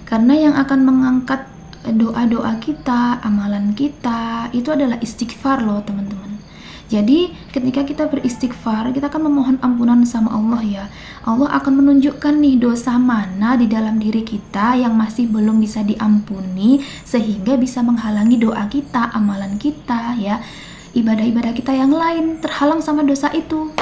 Karena yang akan mengangkat doa-doa kita, amalan kita, itu adalah istighfar loh teman-teman. Jadi ketika kita beristighfar, kita akan memohon ampunan sama Allah ya. Allah akan menunjukkan nih dosa mana di dalam diri kita yang masih belum bisa diampuni, sehingga bisa menghalangi doa kita, amalan kita ya. Ibadah-ibadah kita yang lain terhalang sama dosa itu.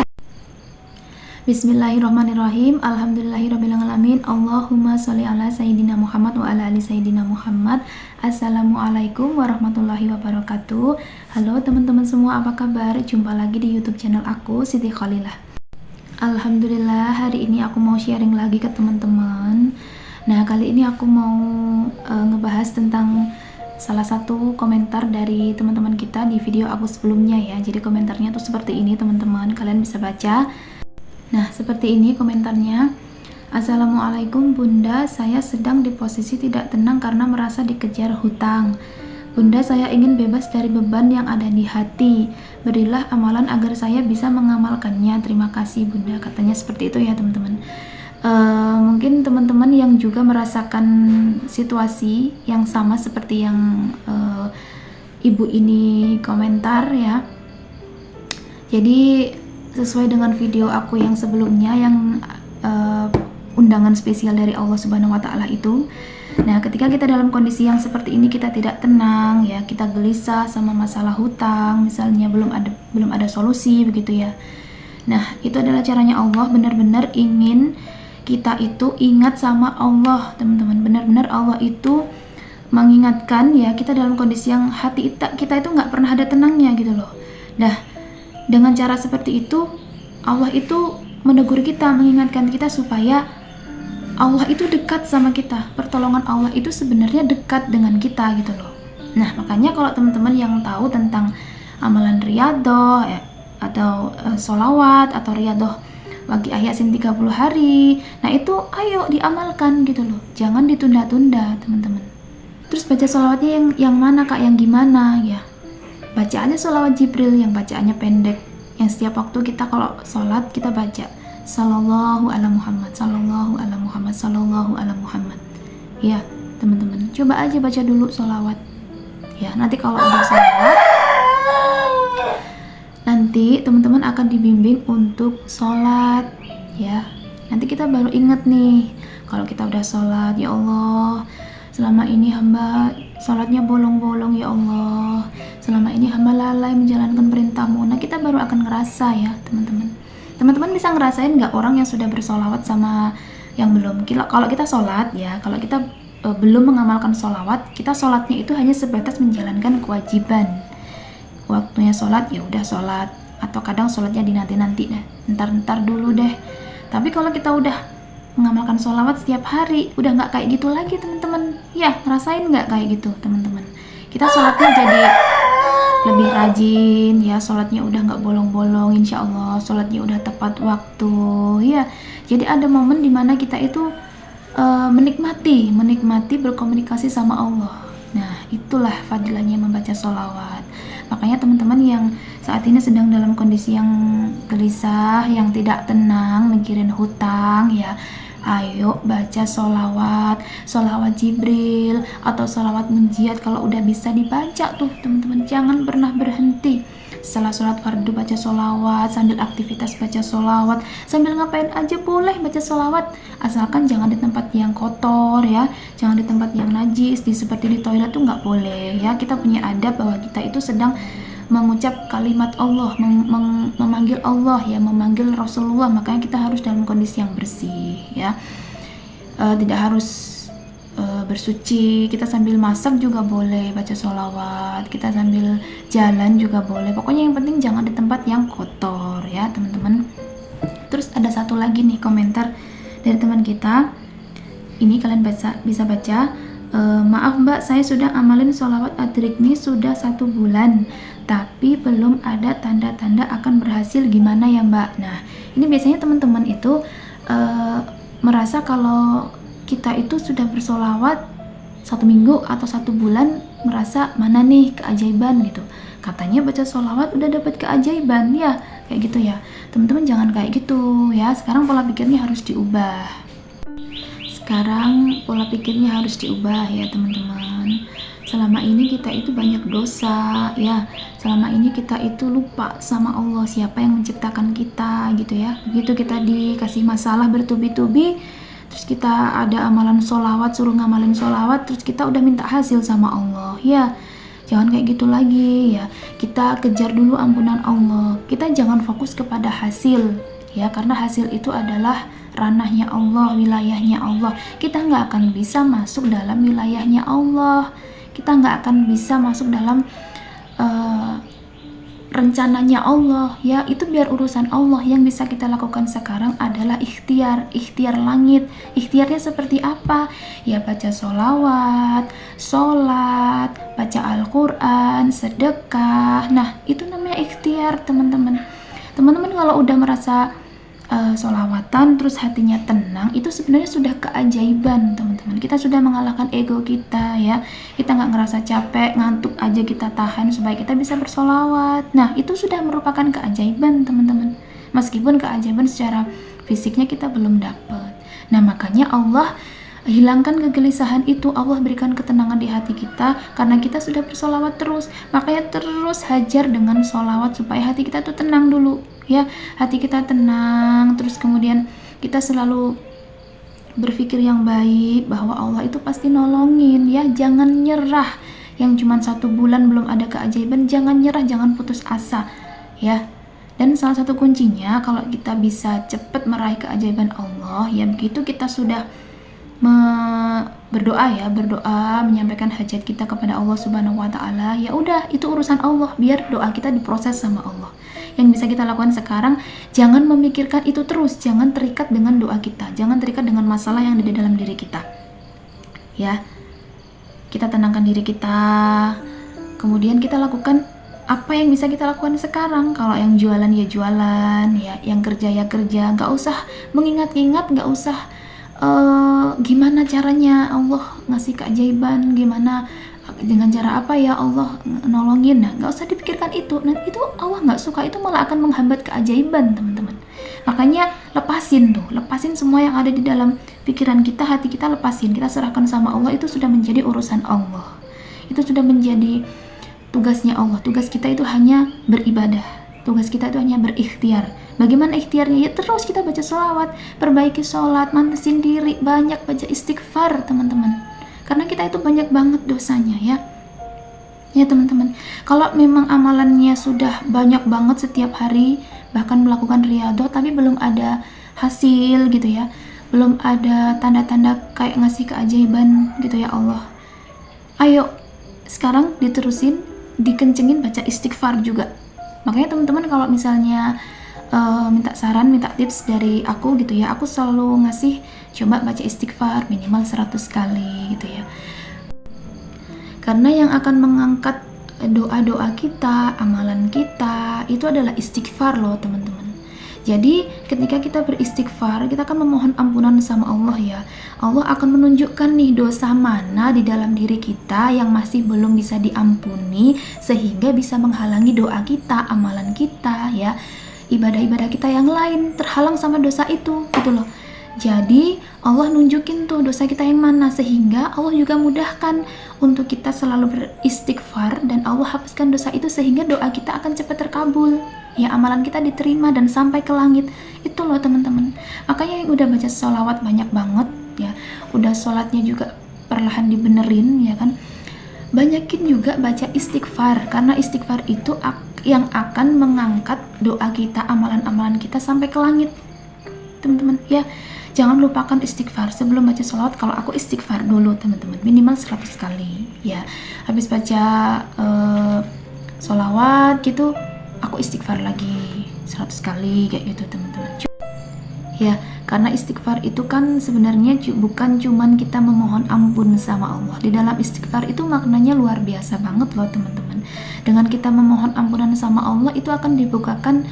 Bismillahirrahmanirrahim. Alhamdulillahirrabbilalamin. Allahumma sholli ala sayyidina Muhammad wa ala ali sayyidina Muhammad. Assalamualaikum warahmatullahi wabarakatuh. Halo teman-teman semua, apa kabar? Jumpa lagi di YouTube channel aku, Siti Khalilah. Alhamdulillah, hari ini aku mau sharing lagi ke teman-teman. Nah, kali ini aku mau ngebahas tentang salah satu komentar dari teman-teman kita di video aku sebelumnya ya. Jadi komentarnya tuh seperti ini teman-teman, kalian bisa baca. Nah, seperti ini komentarnya. Assalamualaikum Bunda, saya sedang di posisi tidak tenang karena merasa dikejar hutang. Bunda, saya ingin bebas dari beban yang ada di hati. Berilah amalan agar saya bisa mengamalkannya. Terima kasih Bunda. Katanya seperti itu ya teman-teman. Mungkin teman-teman yang juga merasakan situasi yang sama seperti yang ibu ini komentar ya. Jadi sesuai dengan video aku yang sebelumnya yang undangan spesial dari Allah Subhanahu wa taala itu. Nah, ketika kita dalam kondisi yang seperti ini, kita tidak tenang ya, kita gelisah sama masalah hutang, misalnya belum ada solusi begitu ya. Nah, itu adalah caranya Allah, benar-benar ingin kita itu ingat sama Allah, teman-teman. Benar-benar Allah itu mengingatkan ya, kita dalam kondisi yang hati kita itu nggak pernah ada tenangnya gitu loh. Nah, dengan cara seperti itu, Allah itu menegur kita, mengingatkan kita supaya Allah itu dekat sama kita. Pertolongan Allah itu sebenarnya dekat dengan kita gitu loh. Nah, makanya kalau teman-teman yang tahu tentang amalan riyadhah ya, atau sholawat atau riyadhah bagi Yasin 30 hari, nah itu ayo diamalkan gitu loh. Jangan ditunda-tunda teman-teman. Terus baca sholawatnya yang mana kak, yang gimana ya? Baca aja sholawat Jibril yang bacaannya pendek, yang setiap waktu kita kalau sholat kita baca sallallahu ala Muhammad, sallallahu ala Muhammad, sallallahu ala Muhammad ya teman-teman. Coba aja baca dulu sholawat ya, nanti kalau udah sholawat nanti teman-teman akan dibimbing untuk sholat ya. Nanti kita baru inget nih, kalau kita udah sholat, ya Allah selama ini hamba sholatnya bolong-bolong ya Allah, selama ini hamba lalai menjalankan perintahmu. Nah, kita baru akan ngerasa ya teman-teman. Teman-teman bisa ngerasain nggak orang yang sudah bersolawat sama yang belum? Kalau kita sholat ya, kalau kita belum mengamalkan sholawat, kita sholatnya itu hanya sebatas menjalankan kewajiban. Waktunya sholat ya udah sholat, atau kadang sholatnya dinanti-nanti deh, ntar dulu deh. Tapi kalau kita udah mengamalkan sholawat setiap hari, udah nggak kayak gitu lagi teman-teman ya. Ngerasain nggak kayak gitu teman-teman? Kita sholatnya jadi lebih rajin ya, sholatnya udah nggak bolong-bolong, insya Allah sholatnya udah tepat waktu ya. Jadi ada momen dimana kita itu menikmati berkomunikasi sama Allah. Nah, itulah fadilahnya membaca sholawat. Makanya teman-teman yang saat ini sedang dalam kondisi yang gelisah, yang tidak tenang, mikirin hutang ya, ayo baca sholawat Jibril atau sholawat munjiat. Kalau udah bisa dibaca tuh teman-teman, jangan pernah berhenti. Setelah sholat fardu baca sholawat, sambil aktivitas baca sholawat, sambil ngapain aja boleh baca sholawat, asalkan jangan di tempat yang kotor ya, jangan di tempat yang najis, seperti di toilet tuh nggak boleh ya. Kita punya adab bahwa kita itu sedang mengucap kalimat Allah, memanggil Allah ya, memanggil Rasulullah. Makanya kita harus dalam kondisi yang bersih ya, tidak harus bersuci. Kita sambil masak juga boleh baca sholawat, kita sambil jalan juga boleh. Pokoknya yang penting jangan di tempat yang kotor ya teman-teman. Terus ada satu lagi nih komentar dari teman kita, ini kalian bisa baca. Maaf mbak, saya sudah amalin sholawat adrikni sudah 1 bulan, tapi belum ada tanda-tanda akan berhasil, gimana ya mbak? Nah, ini biasanya teman-teman itu merasa kalau kita itu sudah bersolawat 1 minggu atau 1 bulan, merasa mana nih keajaiban gitu. Katanya baca sholawat udah dapat keajaiban ya, kayak gitu ya. Teman-teman jangan kayak gitu ya. Sekarang pola pikirnya harus diubah. Sekarang pola pikirnya harus diubah ya teman-teman. Selama ini kita itu banyak dosa ya. Selama ini kita itu lupa sama Allah, siapa yang menciptakan kita gitu ya. Begitu kita dikasih masalah bertubi-tubi, terus kita ada amalan sholawat, suruh ngamalin sholawat, terus kita udah minta hasil sama Allah ya. Jangan kayak gitu lagi ya. Kita kejar dulu ampunan Allah. Kita jangan fokus kepada hasil ya, karena hasil itu adalah ranahnya Allah, wilayahnya Allah. Kita nggak akan bisa masuk dalam wilayahnya Allah. Kita nggak akan bisa masuk dalam rencananya Allah ya. Itu biar urusan Allah. Yang bisa kita lakukan sekarang adalah ikhtiar langit. Ikhtiarnya seperti apa? Ya baca sholawat, sholat, baca Al-Quran, sedekah. Nah itu namanya ikhtiar teman-teman. Teman-teman kalau udah merasa sholawatan terus hatinya tenang, itu sebenarnya sudah keajaiban teman-teman. Kita sudah mengalahkan ego kita ya. Kita nggak ngerasa capek, ngantuk aja kita tahan supaya kita bisa bersolawat. Nah itu sudah merupakan keajaiban teman-teman, meskipun keajaiban secara fisiknya kita belum dapat. Nah makanya Allah hilangkan kegelisahan itu, Allah berikan ketenangan di hati kita karena kita sudah bersolawat terus. Makanya terus hajar dengan solawat supaya hati kita tuh tenang dulu ya. Hati kita tenang, terus kemudian kita selalu berpikir yang baik bahwa Allah itu pasti nolongin ya. Jangan nyerah. Yang cuma 1 bulan belum ada keajaiban, jangan nyerah, jangan putus asa ya. Dan salah satu kuncinya kalau kita bisa cepat meraih keajaiban Allah ya, begitu kita sudah berdoa menyampaikan hajat kita kepada Allah Subhanahu wa taala, ya udah itu urusan Allah, biar doa kita diproses sama Allah. Yang bisa kita lakukan sekarang, jangan memikirkan itu terus, jangan terikat dengan doa kita, jangan terikat dengan masalah yang ada di dalam diri kita ya. Kita tenangkan diri kita, kemudian kita lakukan apa yang bisa kita lakukan sekarang. Kalau yang jualan ya jualan ya, yang kerja ya kerja, nggak usah mengingat-ingat, nggak usah gimana caranya Allah ngasih keajaiban, gimana dengan cara apa ya Allah nolongin. Nah nggak usah dipikirkan itu, nah itu Allah nggak suka, itu malah akan menghambat keajaiban teman-teman. Makanya lepasin semua yang ada di dalam pikiran kita, hati kita, lepasin, kita serahkan sama Allah. Itu sudah menjadi urusan Allah, itu sudah menjadi tugasnya Allah. Tugas kita itu hanya beribadah, tugas kita itu hanya berikhtiar. Bagaimana ikhtiarnya? Ya terus kita baca sholawat, perbaiki sholat, mantesin diri, banyak baca istighfar teman-teman, karena kita itu banyak banget dosanya ya. Ya teman-teman, kalau memang amalannya sudah banyak banget setiap hari, bahkan melakukan riyadhah tapi belum ada hasil gitu ya, belum ada tanda-tanda kayak ngasih keajaiban gitu ya Allah, ayo sekarang diterusin, dikencengin baca istighfar juga. Makanya teman-teman kalau misalnya minta saran, minta tips dari aku gitu ya, aku selalu ngasih coba baca istighfar minimal 100 kali gitu ya. Karena yang akan mengangkat doa-doa kita, amalan kita itu adalah istighfar loh teman-teman. Jadi ketika kita beristighfar, kita akan memohon ampunan sama Allah ya. Allah akan menunjukkan nih dosa mana di dalam diri kita yang masih belum bisa diampuni, sehingga bisa menghalangi doa kita, amalan kita ya. Ibadah-ibadah kita yang lain terhalang sama dosa itu gitu loh. Jadi Allah nunjukin tuh dosa kita yang mana, sehingga Allah juga mudahkan untuk kita selalu beristighfar, dan Allah hapuskan dosa itu sehingga doa kita akan cepat terkabul ya, amalan kita diterima dan sampai ke langit. Itu loh teman-teman. Makanya yang udah baca sholawat banyak banget ya, udah sholatnya juga perlahan dibenerin ya kan, banyakin juga baca istighfar, karena istighfar itu yang akan mengangkat doa kita, amalan-amalan kita sampai ke langit teman-teman ya. Jangan lupakan istighfar. Sebelum baca sholawat, kalau aku istighfar dulu teman-teman, minimal 100 kali ya. Habis baca sholawat gitu, aku istighfar lagi 100 kali kayak gitu teman-teman ya. Karena istighfar itu kan sebenarnya bukan cuman kita memohon ampun sama Allah. Di dalam istighfar itu maknanya luar biasa banget loh teman-teman. Dengan kita memohon ampunan sama Allah, itu akan dibukakan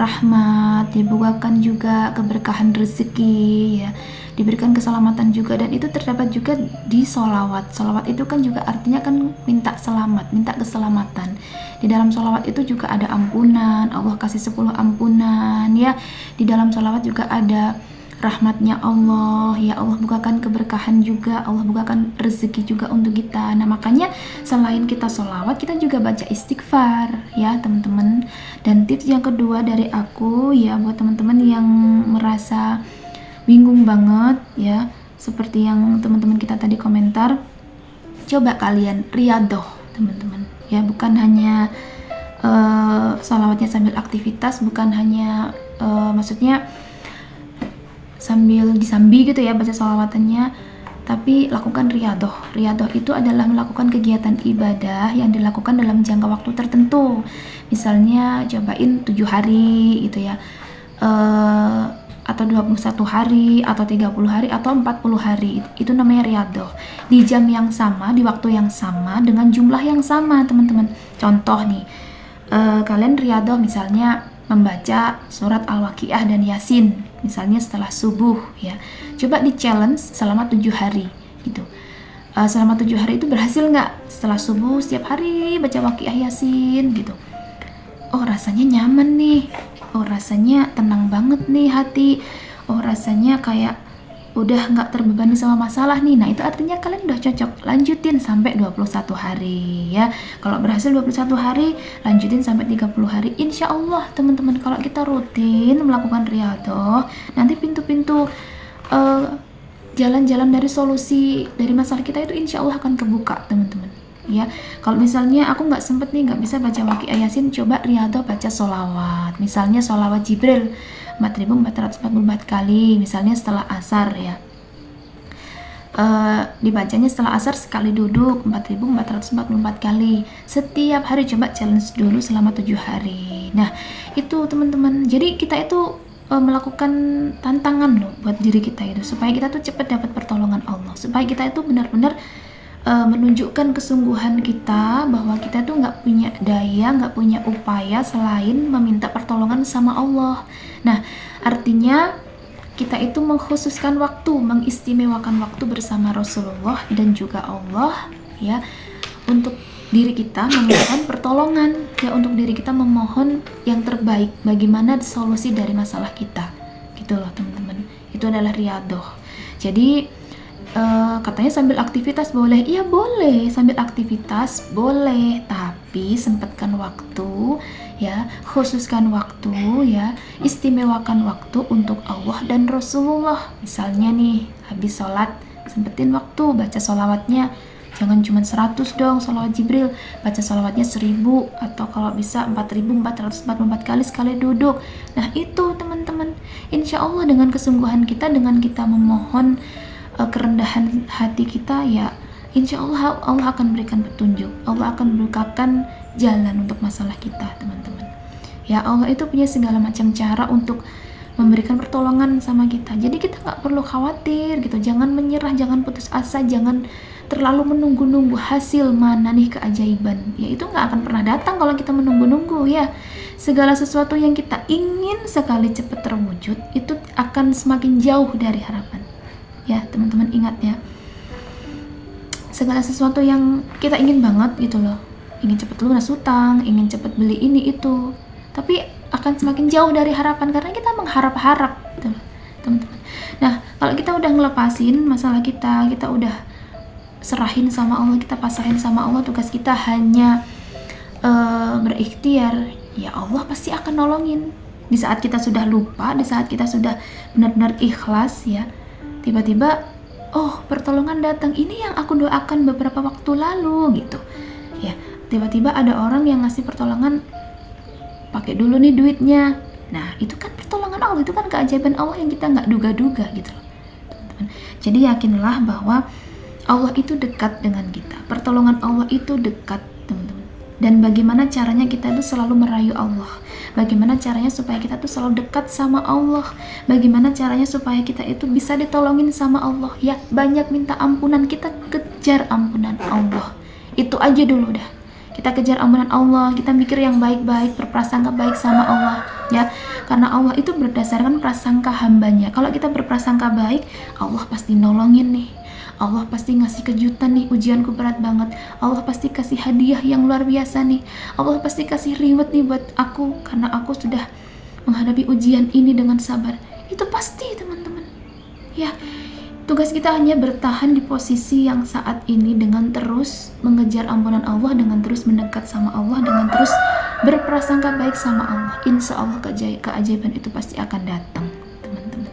rahmat, dibukakan juga keberkahan rezeki ya, diberikan keselamatan juga. Dan itu terdapat juga di sholawat. Sholawat itu kan juga artinya kan minta selamat, minta keselamatan. Di dalam sholawat itu juga ada ampunan, Allah kasih 10 ampunan ya. Di dalam sholawat juga ada rahmatnya Allah, ya Allah bukakan keberkahan juga, Allah bukakan rezeki juga untuk kita. Nah makanya selain kita sholawat, kita juga baca istighfar ya teman-teman. Dan tips yang kedua dari aku ya, buat teman-teman yang merasa bingung banget ya, seperti yang teman-teman kita tadi komentar, coba kalian riyadoh teman-teman ya, bukan hanya sholawatnya sambil aktivitas, bukan hanya maksudnya sambil disambi gitu ya baca sholawatannya, tapi lakukan riyadoh. Riyadoh itu adalah melakukan kegiatan ibadah yang dilakukan dalam jangka waktu tertentu. Misalnya cobain 7 hari gitu ya, atau 21 hari, atau 30 hari, atau 40 hari. Itu namanya riyadoh. Di jam yang sama, di waktu yang sama, dengan jumlah yang sama teman-teman. Contoh nih, kalian riyadoh misalnya membaca surat Al-Waqiah dan Yasin misalnya setelah subuh ya, coba di challenge selama 7 hari gitu. Selama 7 hari itu berhasil nggak? Setelah subuh setiap hari baca Waqiah Yasin gitu. Oh rasanya nyaman nih, oh rasanya tenang banget nih hati, oh rasanya kayak udah nggak terbebani sama masalah nih. Nah itu artinya kalian udah cocok, lanjutin sampai 21 hari ya. Kalau berhasil 21 hari, lanjutin sampai 30 hari. Insya Allah teman-teman, kalau kita rutin melakukan riyadoh, nanti pintu-pintu jalan-jalan dari solusi dari masalah kita itu insya Allah akan kebuka teman-teman ya. Kalau misalnya aku nggak sempet nih, nggak bisa baca Waqiah Yasin, coba riyadoh baca sholawat, misalnya sholawat Jibril 4444 kali misalnya setelah asar ya, dibacanya setelah asar sekali duduk 4444 kali setiap hari. Coba challenge dulu selama 7 hari. Nah itu teman-teman, jadi kita itu melakukan tantangan loh buat diri kita itu, supaya kita tuh cepat dapat pertolongan Allah, supaya kita itu benar-benar menunjukkan kesungguhan kita bahwa kita tuh nggak punya daya, nggak punya upaya selain meminta pertolongan sama Allah. Nah artinya kita itu mengkhususkan waktu, mengistimewakan waktu bersama Rasulullah dan juga Allah ya, untuk diri kita memohon pertolongan ya, untuk diri kita memohon yang terbaik, bagaimana solusi dari masalah kita gitu loh teman-teman. Itu adalah riyadoh. Jadi katanya sambil aktivitas boleh, iya boleh sambil aktivitas boleh, tapi sempatkan waktu ya, khususkan waktu ya, istimewakan waktu untuk Allah dan Rasulullah. Misalnya nih habis sholat, sempetin waktu baca sholawatnya, jangan cuma 100 dong sholawat Jibril, baca sholawatnya 1000 atau kalau bisa 4444 kali sekali duduk. Nah itu teman-teman, insya Allah dengan kesungguhan kita, dengan kita memohon kerendahan hati kita ya, insya Allah Allah akan berikan petunjuk, Allah akan bukakan jalan untuk masalah kita teman-teman ya. Allah itu punya segala macam cara untuk memberikan pertolongan sama kita, jadi kita nggak perlu khawatir gitu, jangan menyerah, jangan putus asa, jangan terlalu menunggu-nunggu hasil mana nih keajaiban ya, itu nggak akan pernah datang kalau kita menunggu-nunggu ya. Segala sesuatu yang kita ingin sekali cepat terwujud itu akan semakin jauh dari harapan ya teman-teman. Ingat ya, segala sesuatu yang kita ingin banget gitu loh, ingin cepet lunas hutang, ingin cepet beli ini itu, tapi akan semakin jauh dari harapan karena kita mengharap-harap gitu loh teman-teman. Nah kalau kita udah ngelepasin masalah kita, kita udah serahin sama Allah, kita pasahin sama Allah, tugas kita hanya berikhtiar, ya Allah pasti akan nolongin. Di saat kita sudah lupa, di saat kita sudah benar-benar ikhlas ya, tiba-tiba oh pertolongan datang, ini yang aku doakan beberapa waktu lalu gitu ya. Tiba-tiba ada orang yang ngasih pertolongan, pakai dulu nih duitnya. Nah itu kan pertolongan Allah, itu kan keajaiban Allah yang kita nggak duga-duga gitu loh teman-teman. Jadi yakinlah bahwa Allah itu dekat dengan kita, pertolongan Allah itu dekat teman-teman. Dan bagaimana caranya kita itu selalu merayu Allah, bagaimana caranya supaya kita tuh selalu dekat sama Allah, bagaimana caranya supaya kita itu bisa ditolongin sama Allah ya, banyak minta ampunan, kita kejar ampunan Allah, itu aja dulu dah. Kita kejar ampunan Allah, kita mikir yang baik-baik, berprasangka baik sama Allah ya, karena Allah itu berdasarkan prasangka hambanya. Kalau kita berprasangka baik, Allah pasti nolongin nih, Allah pasti ngasih kejutan nih, ujianku berat banget, Allah pasti kasih hadiah yang luar biasa nih, Allah pasti kasih reward nih buat aku karena aku sudah menghadapi ujian ini dengan sabar. Itu pasti teman-teman Ya, tugas kita hanya bertahan di posisi yang saat ini dengan terus mengejar ampunan Allah, dengan terus mendekat sama Allah, dengan terus berprasangka baik sama Allah. Insya Allah keajaiban itu pasti akan datang, teman-teman.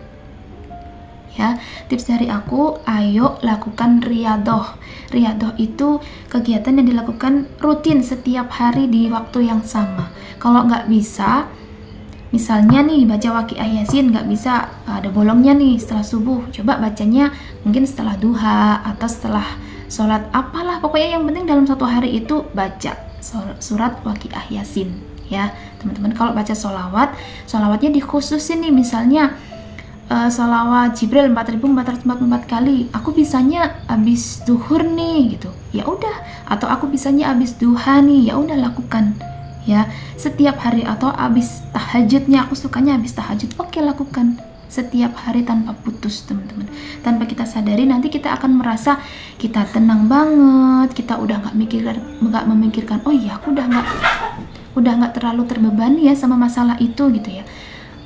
Ya, tips dari aku, ayo lakukan riyadhah. Riyadhah itu kegiatan yang dilakukan rutin setiap hari di waktu yang sama. Kalau nggak bisa, misalnya nih baca Waqiah Yasin nggak bisa, ada bolongnya nih setelah subuh, coba bacanya mungkin setelah duha atau setelah sholat apalah, pokoknya yang penting dalam satu hari itu baca surat Waqiah Yasin ya teman-teman. Kalau baca sholawatnya dikhususin nih, misalnya sholawat Jibril 4444 kali, aku bisanya abis duhur nih gitu, ya udah, atau aku bisanya abis duha nih, ya udah lakukan ya setiap hari. Atau abis tahajudnya, aku sukanya abis tahajud, oke lakukan setiap hari tanpa putus teman-teman. Tanpa kita sadari nanti kita akan merasa kita tenang banget, kita udah nggak memikirkan oh iya aku udah nggak terlalu terbebani ya sama masalah itu gitu ya.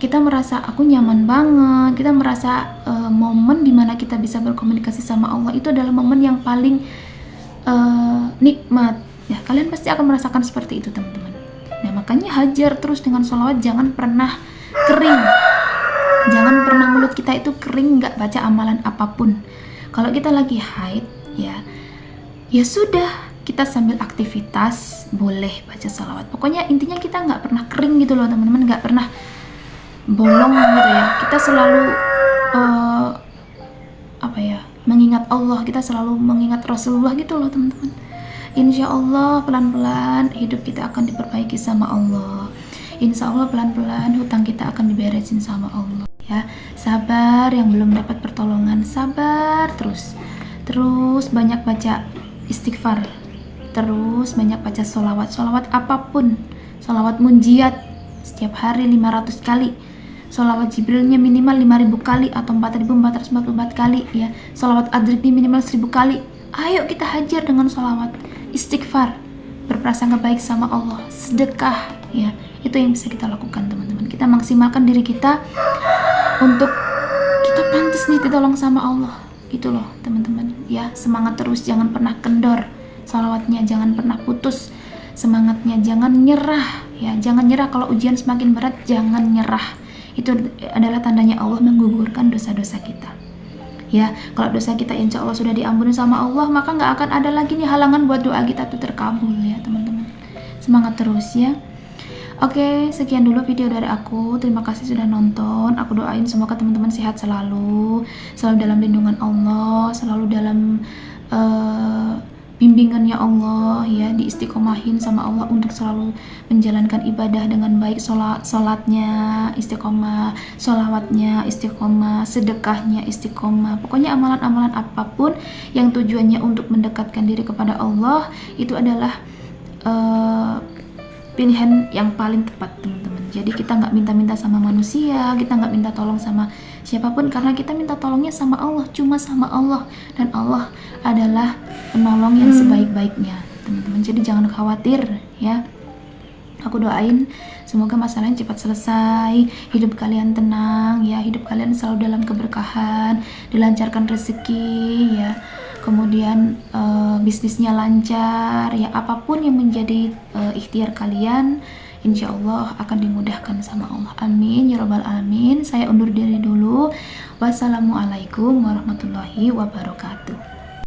Kita merasa aku nyaman banget, kita merasa momen dimana kita bisa berkomunikasi sama Allah itu adalah momen yang paling nikmat ya. Kalian pasti akan merasakan seperti itu teman-teman. Nah makanya hajar terus dengan sholawat, jangan pernah kering, jangan pernah mulut kita itu kering nggak baca amalan apapun. Kalau kita lagi haid ya sudah, kita sambil aktivitas boleh baca sholawat. Pokoknya intinya kita nggak pernah kering gitu loh teman-teman, nggak pernah bolong gitu ya. Kita selalu mengingat Allah, kita selalu mengingat Rasulullah gitu loh teman-teman. Insya Allah pelan-pelan hidup kita akan diperbaiki sama Allah. Insya Allah pelan-pelan hutang kita akan diberesin sama Allah ya. Sabar, yang belum dapat pertolongan sabar terus banyak baca istighfar, terus banyak baca sholawat apapun, sholawat munjiat setiap hari 500 kali, sholawat Jibrilnya minimal 5000 kali atau 4444 kali ya, sholawat adriknya minimal 1000 kali. Ayo kita hajar dengan sholawat, istighfar, berprasangka baik sama Allah, sedekah ya. Itu yang bisa kita lakukan teman-teman. Kita maksimalkan diri kita untuk kita pantas nih ditolong sama Allah gitu loh teman-teman ya. Semangat terus, jangan pernah kendor sholawatnya, jangan pernah putus semangatnya, jangan nyerah ya. Jangan nyerah kalau ujian semakin berat, jangan nyerah. Itu adalah tandanya Allah menggugurkan dosa-dosa kita ya. Kalau dosa kita insya Allah sudah diampuni sama Allah, maka nggak akan ada lagi nih halangan buat doa kita tuh terkabul ya teman-teman. Semangat terus ya. Oke, sekian dulu video dari aku. Terima kasih sudah nonton. Aku doain semoga teman-teman sehat selalu dalam lindungan Allah, selalu dalam bimbingannya Allah ya, diistiqomahin sama Allah untuk selalu menjalankan ibadah dengan baik, sholatnya istiqomah, sholawatnya istiqomah, sedekahnya istiqomah. Pokoknya amalan-amalan apapun yang tujuannya untuk mendekatkan diri kepada Allah itu adalah pilihan yang paling tepat teman-teman. Jadi kita nggak minta-minta sama manusia, kita nggak minta tolong sama siapapun, karena kita minta tolongnya sama Allah, cuma sama Allah, dan Allah adalah penolong yang sebaik-baiknya teman-teman. Jadi jangan khawatir ya. Aku doain semoga masalahnya cepat selesai, hidup kalian tenang ya, hidup kalian selalu dalam keberkahan, dilancarkan rezeki ya, kemudian bisnisnya lancar ya. Apapun yang menjadi ikhtiar kalian, insya Allah akan dimudahkan sama Allah. Amin ya rabbal alamin. Saya undur diri dulu. Wassalamualaikum warahmatullahi wabarakatuh.